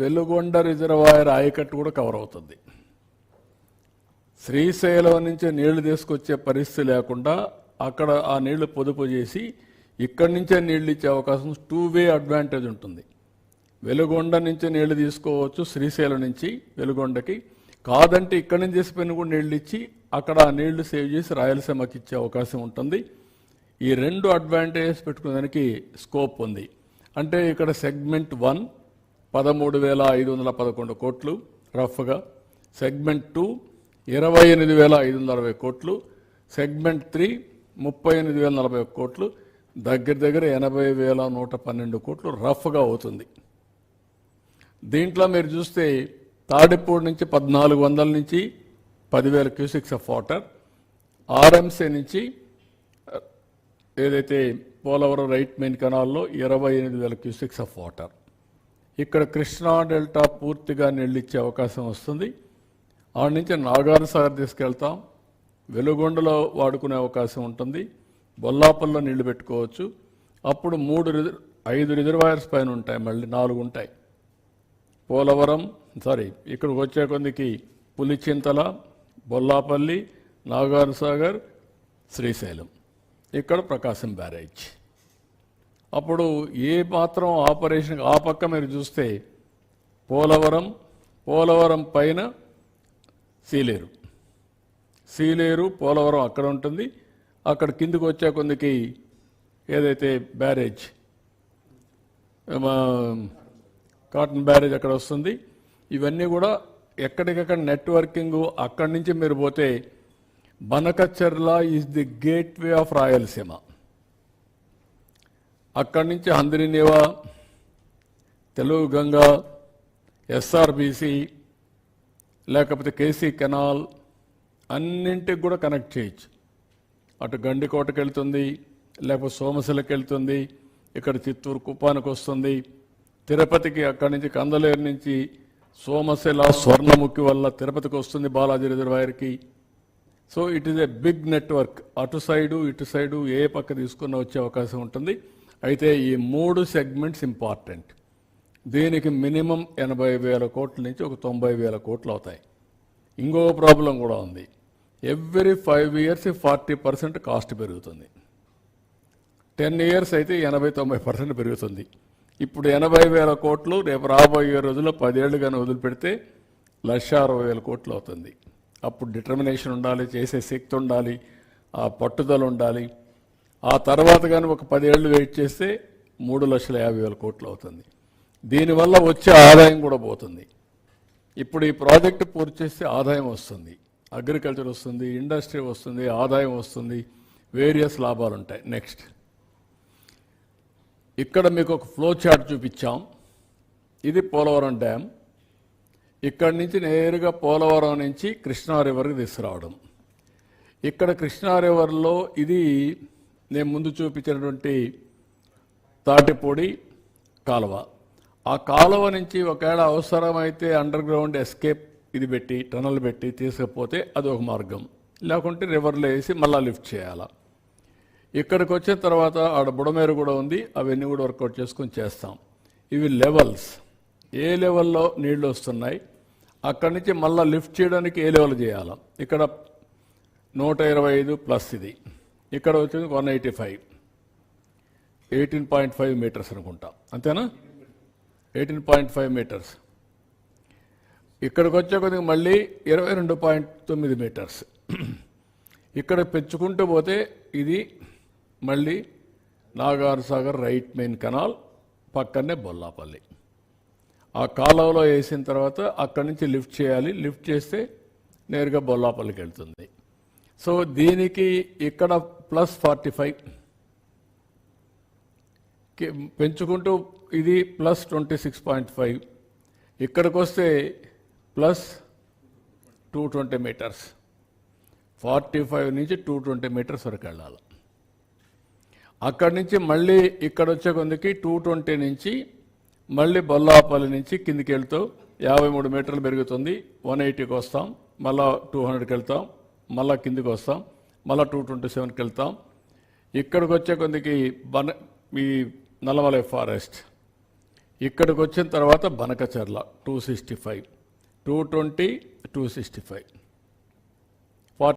Veligonda reservoir ఆయకట్టు కూడా cover అవుతుంది. శ్రీశైలం నుంచి నీళ్లు తీసుకొచ్చే పరిస్థితి లేకుండా అక్కడ ఆ నీళ్లు పొదుపు చేసి ఇక్కడి నుంచే నీళ్లు ఇచ్చే అవకాశం 2-వే అడ్వాంటేజ్ ఉంటుంది. వెలుగొండ నుంచి నీళ్లు తీసుకోవచ్చు శ్రీశైలం నుంచి వెలుగొండకి, కాదంటే ఇక్కడి నుంచి తీసుకుని కూడా నీళ్లు ఇచ్చి అక్కడ ఆ నీళ్లు సేవ్ చేసి రాయలసీమకి ఇచ్చే అవకాశం ఉంటుంది. ఈ రెండు అడ్వాంటేజెస్ పెట్టుకునేదానికి స్కోప్ ఉంది. అంటే ఇక్కడ సెగ్మెంట్ 1 13,511 కోట్లు రఫ్గా, సెగ్మెంట్ 2 28,560 కోట్లు, సెగ్మెంట్ 3 38,041 కోట్లు, దగ్గర 80,112 కోట్లు రఫ్గా అవుతుంది. దీంట్లో మీరు చూస్తే తాడిపూడి నుంచి 1,400 నుంచి 10,000 క్యూసిక్స్ ఆఫ్ వాటర్, ఆర్ఎంసీ నుంచి ఏదైతే పోలవరం రైట్ మెయిన్ కెనాల్లో 28,000 క్యూసిక్స్ ఆఫ్ వాటర్. ఇక్కడ కృష్ణా డెల్టా పూర్తిగా నీళ్ళు ఇచ్చే అవకాశం వస్తుంది. ఆడ నుంచి నాగార్జున సాగర్ తీసుకెళ్తాం, వెలుగొండలో వాడుకునే అవకాశం ఉంటుంది, బొల్లాపల్లో నీళ్లు పెట్టుకోవచ్చు. అప్పుడు 5 రిజర్వాయర్స్ పైన ఉంటాయి, మళ్ళీ 4 ఉంటాయి. పోలవరం ఇక్కడికి వచ్చే కొందికి పులిచింతల, బొల్లాపల్లి, నాగార్జున సాగర్, శ్రీశైలం, ఇక్కడ ప్రకాశం బ్యారేజ్. అప్పుడు ఏ మాత్రం ఆపరేషన్ ఆ పక్క మీరు చూస్తే పోలవరం పైన సీలేరు పోలవరం అక్కడ ఉంటుంది. అక్కడ కిందికి వచ్చే కొందికి ఏదైతే బ్యారేజ్ కాటన్ బ్యారేజ్ అక్కడ వస్తుంది. ఇవన్నీ కూడా ఎక్కడికక్కడ నెట్వర్కింగ్. అక్కడి నుంచి మీరు పోతే Banakacherla is the gateway of Rayalaseema. అక్కడి నుంచి హంద్రీనేవా, తెలుగు గంగా, ఎస్ఆర్బిసి, లేకపోతే కేసీ కెనాల్ అన్నింటికి కూడా కనెక్ట్ చేయొచ్చు. అటు గండికోటకి వెళ్తుంది, లేకపోతే సోమశిలకి వెళ్తుంది, ఇక్కడ చిత్తూరు కుప్పానికి వస్తుంది, తిరుపతికి అక్కడి నుంచి కందలేరు నుంచి సోమశిల స్వర్ణముఖి వల్ల తిరుపతికి వస్తుంది బాలాజీ రిజర్వాయర్కి. So it is a big network. అటు సైడు ఇటు సైడు ఏ పక్క తీసుకున్న వచ్చే అవకాశం ఉంటుంది. అయితే ఈ 3 సెగ్మెంట్స్ ఇంపార్టెంట్. దీనికి మినిమం 80,000 కోట్ల నుంచి ఒక 90,000 కోట్లు అవుతాయి. ఇంకో ప్రాబ్లం కూడా ఉంది. ఎవ్రీ 5 years 40% కాస్ట్ పెరుగుతుంది. 10 years అయితే 80-90% పెరుగుతుంది. ఇప్పుడు 80,000 కోట్లు రేపు రాబోయే రోజుల్లో 10 ఏళ్ళు కానీ వదిలిపెడితే 1,60,000 కోట్లు అవుతుంది. అప్పుడు డిటర్మినేషన్ ఉండాలి, చేసే శక్తి ఉండాలి, ఆ పట్టుదల ఉండాలి. ఆ తర్వాత కానీ ఒక 10 ఏళ్ళు వెయిట్ చేస్తే 3,50,000 కోట్లు అవుతుంది. దీనివల్ల వచ్చే ఆదాయం కూడా పోతుంది. ఇప్పుడు ఈ ప్రాజెక్టు పూర్తి చేస్తే ఆదాయం వస్తుంది, అగ్రికల్చర్ వస్తుంది, ఇండస్ట్రీ వస్తుంది, ఆదాయం వస్తుంది, వేరియస్ లాభాలు ఉంటాయి. నెక్స్ట్ ఇక్కడ మీకు ఒక ఫ్లో చార్ట్ చూపించాం. ఇది పోలవరం డ్యామ్. ఇక్కడి నుంచి నేరుగా పోలవరం నుంచి కృష్ణా రివర్కి తీసుకురావడం. ఇక్కడ కృష్ణా రివర్లో ఇది నేను ముందు చూపించినటువంటి తాటిపూడి కాలువ. ఆ కాలువ నుంచి ఒకవేళ అవసరమైతే అండర్ గ్రౌండ్ ఎస్కేప్ ఇది పెట్టి టనల్ పెట్టి తీసుకపోతే అది ఒక మార్గం, లేకుంటే రివర్లో వేసి మళ్ళీ లిఫ్ట్ చేయాలా. ఇక్కడికి వచ్చిన తర్వాత ఆడ బుడమేరు కూడా ఉంది, అవన్నీ కూడా వర్కౌట్ చేసుకొని చేస్తాం. ఇవి లెవెల్స్, ఏ లెవెల్లో నీళ్లు వస్తున్నాయి, అక్కడి నుంచి మళ్ళీ లిఫ్ట్ చేయడానికి ఏ లెవెల్ చేయాలా. ఇక్కడ 125 ప్లస్ ఇది, ఇక్కడ వచ్చింది 185, 18.5 మీటర్స్ అనుకుంటా, అంతేనా? 18.5 మీటర్స్. ఇక్కడికి వచ్చే కొద్దిగా మళ్ళీ 22.9 మీటర్స్. ఇక్కడ పెంచుకుంటూ పోతే ఇది మళ్ళీ Nagarjuna Sagar right main canal పక్కనే బొల్లాపల్లి. ఆ కాలువలో వేసిన తర్వాత అక్కడి నుంచి లిఫ్ట్ చేయాలి, లిఫ్ట్ చేస్తే నేరుగా బొల్లాపల్లికి వెళ్తుంది. సో దీనికి ఇక్కడ +45 పెంచుకుంటూ ఇది +26.5, ఇక్కడికి వస్తే +220 మీటర్స్, 45 నుంచి 220 మీటర్స్ వరకు వెళ్ళాలి. అక్కడి నుంచి మళ్ళీ ఇక్కడ వచ్చే కొందికి 220 నుంచి మళ్ళీ బొల్లాపల్లి నుంచి కిందికి వెళ్తూ 53 మీటర్లు పెరుగుతుంది, 180కి వస్తాం, మళ్ళీ 200కి వెళ్తాం, మళ్ళీ కిందికి వస్తాం, మళ్ళీ 227కి వెళ్తాం. ఇక్కడికి వచ్చే కొందికి ఈ నల్లమలై ఫారెస్ట్, ఇక్కడికి వచ్చిన తర్వాత బనకచర్ల 265, 220, 265.